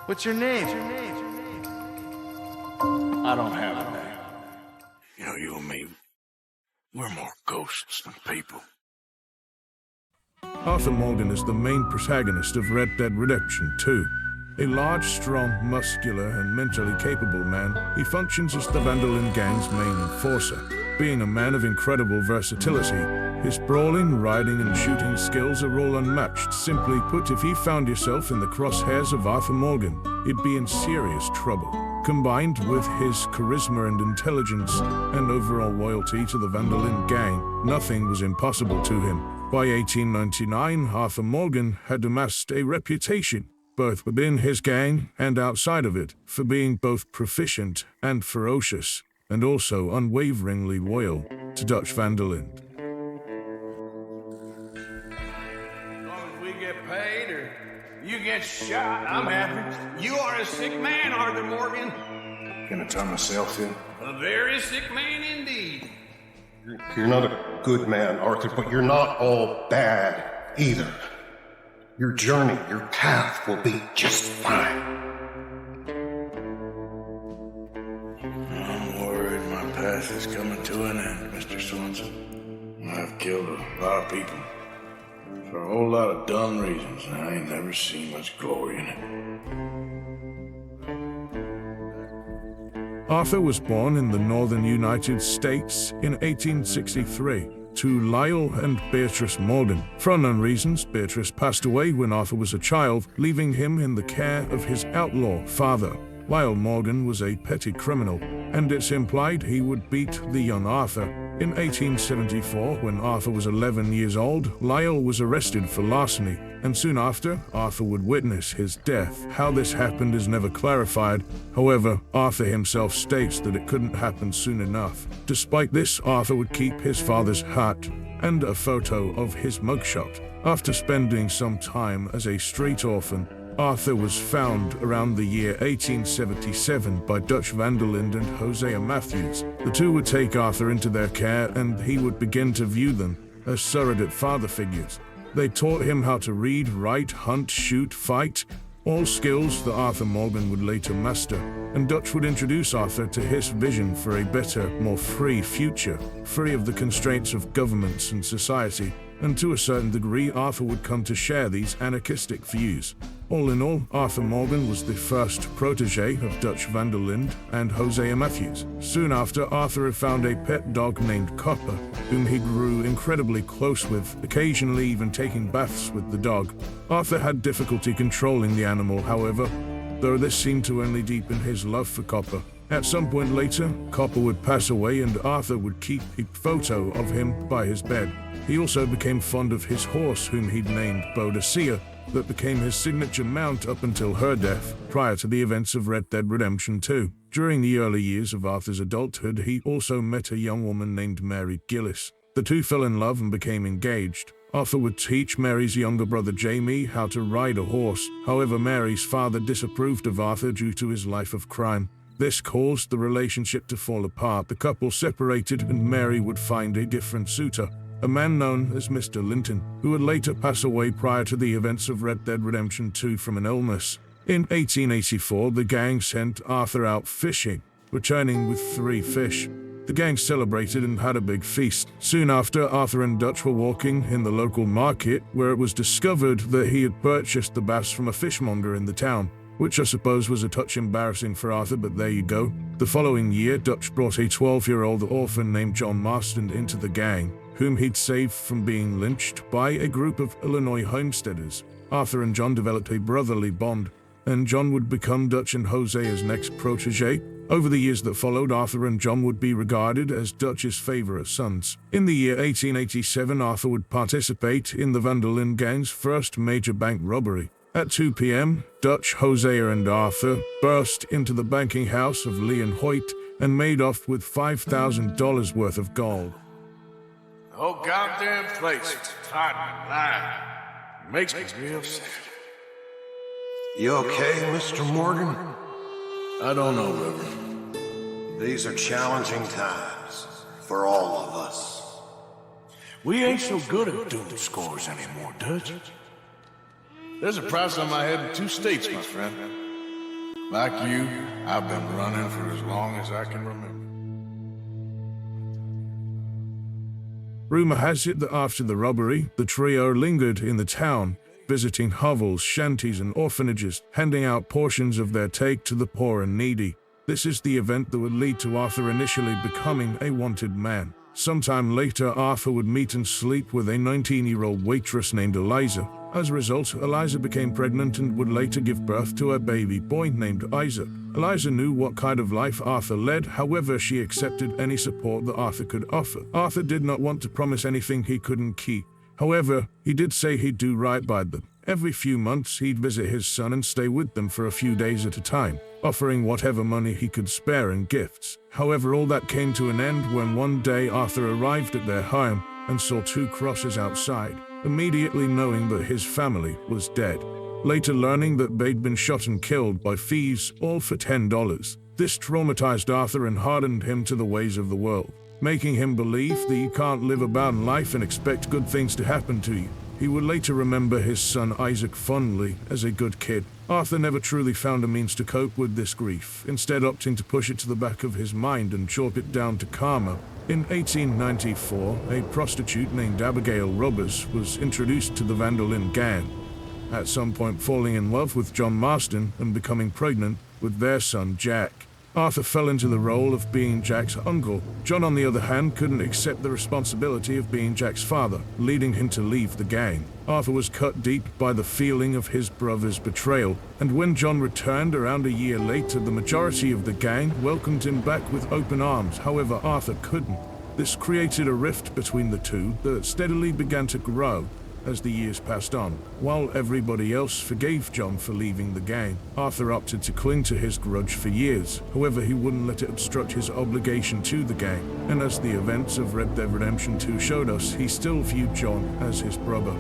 What's your name? I don't have a name. You know, you and me, we're more ghosts than people. Arthur Morgan is the main protagonist of Red Dead Redemption 2. A large, strong, muscular, and mentally capable man, he functions as the Van der Linde gang's main enforcer. Being a man of incredible versatility, his brawling, riding, and shooting skills are all unmatched. Simply put, if you found yourself in the crosshairs of Arthur Morgan, you'd be in serious trouble. Combined with his charisma and intelligence, and overall loyalty to the Van der Linde gang, nothing was impossible to him. By 1899, Arthur Morgan had amassed a reputation, both within his gang and outside of it, for being both proficient and ferocious, and also unwaveringly loyal to Dutch Van der Linde. As long as we get paid or you get shot, I'm happy. You are a sick man, Arthur Morgan. Can I turn myself in? A very sick man indeed. You're not a good man, Arthur, but you're not all bad either. Your journey, your path will be just fine. I'm worried my path is coming to an end, Mr. Swanson. I've killed a lot of people for a whole lot of dumb reasons, and I ain't never seen much glory in it. Arthur was born in the northern United States in 1863 to Lyle and Beatrice Morgan. For unknown reasons, Beatrice passed away when Arthur was a child, leaving him in the care of his outlaw father. Lyle Morgan was a petty criminal, and it's implied he would beat the young Arthur. In 1874, when Arthur was 11 years old, Lyle was arrested for larceny, and soon after, Arthur would witness his death. How this happened is never clarified. However, Arthur himself states that it couldn't happen soon enough. Despite this, Arthur would keep his father's hat and a photo of his mugshot. After spending some time as a street orphan, Arthur was found around the year 1877 by Dutch Van der Linde and Hosea Matthews. The two would take Arthur into their care, and he would begin to view them as surrogate father figures. They taught him how to read, write, hunt, shoot, fight, all skills that Arthur Morgan would later master, and Dutch would introduce Arthur to his vision for a better, more free future, free of the constraints of governments and society, and to a certain degree Arthur would come to share these anarchistic views. All in all, Arthur Morgan was the first protege of Dutch Van der Linde and Hosea Matthews. Soon after, Arthur had found a pet dog named Copper, whom he grew incredibly close with, occasionally even taking baths with the dog. Arthur had difficulty controlling the animal, however, though this seemed to only deepen his love for Copper. At some point later, Copper would pass away and Arthur would keep a photo of him by his bed. He also became fond of his horse, whom he'd named Boadicea, that became his signature mount up until her death, prior to the events of Red Dead Redemption 2. During the early years of Arthur's adulthood, he also met a young woman named Mary Gillis. The two fell in love and became engaged. Arthur would teach Mary's younger brother Jamie how to ride a horse. However, Mary's father disapproved of Arthur due to his life of crime. This caused the relationship to fall apart. The couple separated and Mary would find a different suitor, a man known as Mr. Linton, who would later pass away prior to the events of Red Dead Redemption 2 from an illness. In 1884, the gang sent Arthur out fishing, returning with 3 fish. The gang celebrated and had a big feast. Soon after, Arthur and Dutch were walking in the local market, where it was discovered that he had purchased the bass from a fishmonger in the town, which I suppose was a touch embarrassing for Arthur, but there you go. The following year, Dutch brought a 12-year-old orphan named John Marston into the gang, whom he'd saved from being lynched by a group of Illinois homesteaders. Arthur and John developed a brotherly bond, and John would become Dutch and Hosea's next protege. Over the years that followed, Arthur and John would be regarded as Dutch's favorite sons. In the year 1887, Arthur would participate in the Van der Linde gang's first major bank robbery. At 2 p.m., Dutch, Hosea, and Arthur burst into the banking house of Lee and Hoyt and made off with $5,000 worth of gold. The whole goddamn place is hot and alive. It makes me real sad. You okay, Mr. Morgan? I don't know, Reverend. These are challenging times for all of us. We ain't so good at doing scores anymore, Dutch. There's a price on my head in 2 states, my friend. Like you, I've been running for as long as I can remember. Rumor has it that after the robbery, the trio lingered in the town, visiting hovels, shanties, and orphanages, handing out portions of their take to the poor and needy. This is the event that would lead to Arthur initially becoming a wanted man. Sometime later, Arthur would meet and sleep with a 19-year-old waitress named Eliza. As a result, Eliza became pregnant and would later give birth to a baby boy named Isaac. Eliza knew what kind of life Arthur led, however, she accepted any support that Arthur could offer. Arthur did not want to promise anything he couldn't keep. However, he did say he'd do right by them. Every few months, he'd visit his son and stay with them for a few days at a time, offering whatever money he could spare and gifts. However, all that came to an end when one day Arthur arrived at their home and saw 2 crosses outside, immediately knowing that his family was dead. Later learning that they'd been shot and killed by thieves, all for $10. This traumatized Arthur and hardened him to the ways of the world, making him believe that you can't live a bad life and expect good things to happen to you. He would later remember his son Isaac fondly as a good kid. Arthur never truly found a means to cope with this grief, instead opting to push it to the back of his mind and chalk it down to karma. In 1894, a prostitute named Abigail Robbers was introduced to the Vandal Inn gang, at some point falling in love with John Marston and becoming pregnant with their son Jack. Arthur fell into the role of being Jack's uncle. John, on the other hand, couldn't accept the responsibility of being Jack's father, leading him to leave the gang. Arthur was cut deep by the feeling of his brother's betrayal, and when John returned around a year later, the majority of the gang welcomed him back with open arms. However, Arthur couldn't. This created a rift between the two that steadily began to grow as the years passed on. While everybody else forgave John for leaving the gang, Arthur opted to cling to his grudge for years. However, he wouldn't let it obstruct his obligation to the gang, and as the events of Red Dead Redemption 2 showed us, he still viewed John as his brother,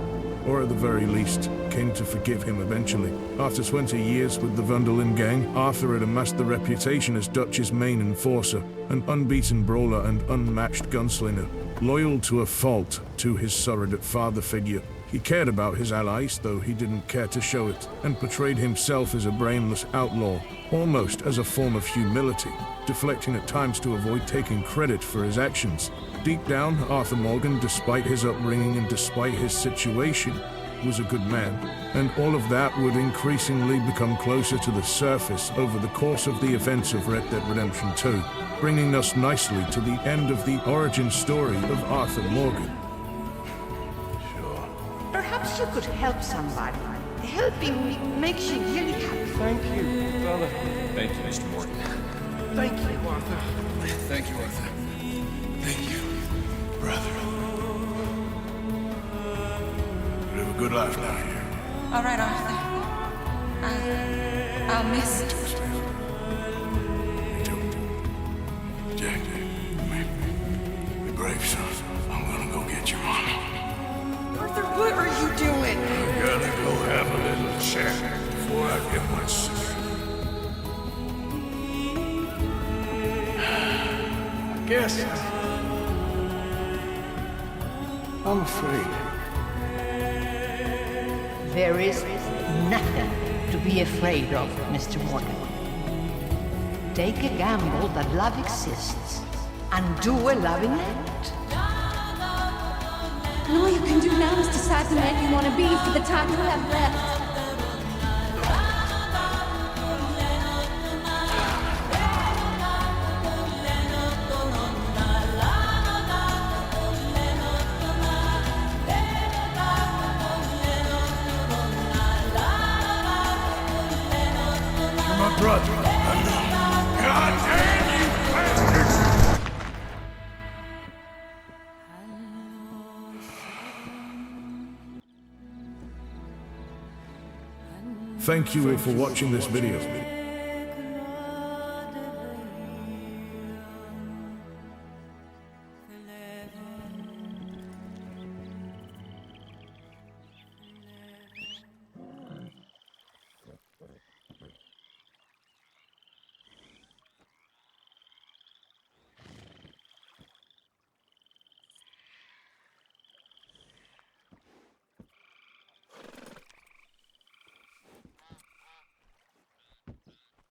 or at the very least, came to forgive him eventually. After 20 years with the Vandal Inn gang, Arthur had amassed the reputation as Dutch's main enforcer, an unbeaten brawler and unmatched gunslinger, loyal to a fault to his surrogate father figure. He cared about his allies, though he didn't care to show it, and portrayed himself as a brainless outlaw, almost as a form of humility, deflecting at times to avoid taking credit for his actions. Deep down, Arthur Morgan, despite his upbringing and despite his situation, was a good man, and all of that would increasingly become closer to the surface over the course of the events of Red Dead Redemption 2, bringing us nicely to the end of the origin story of Arthur Morgan. Perhaps you could help somebody. Helping makes you really happy. Thank you, brother. Thank you, Mr. Morgan. Thank you, Arthur. Thank you, Arthur. Thank you. Brother. Live a good life now here. All right, Arthur. I'll miss it. Me too. Jack, be brave, son. I'm gonna go get your mama. Arthur, what are you doing? I gotta go have a little chat before I get much sicker. I guess I'm afraid. There is nothing to be afraid of, Mr. Morgan. Take a gamble that love exists and do a loving act. And all you can do now is decide the man you want to be for the time you have left. You're my brother. I know. God damn you, bastard! Thank you all for watching this video.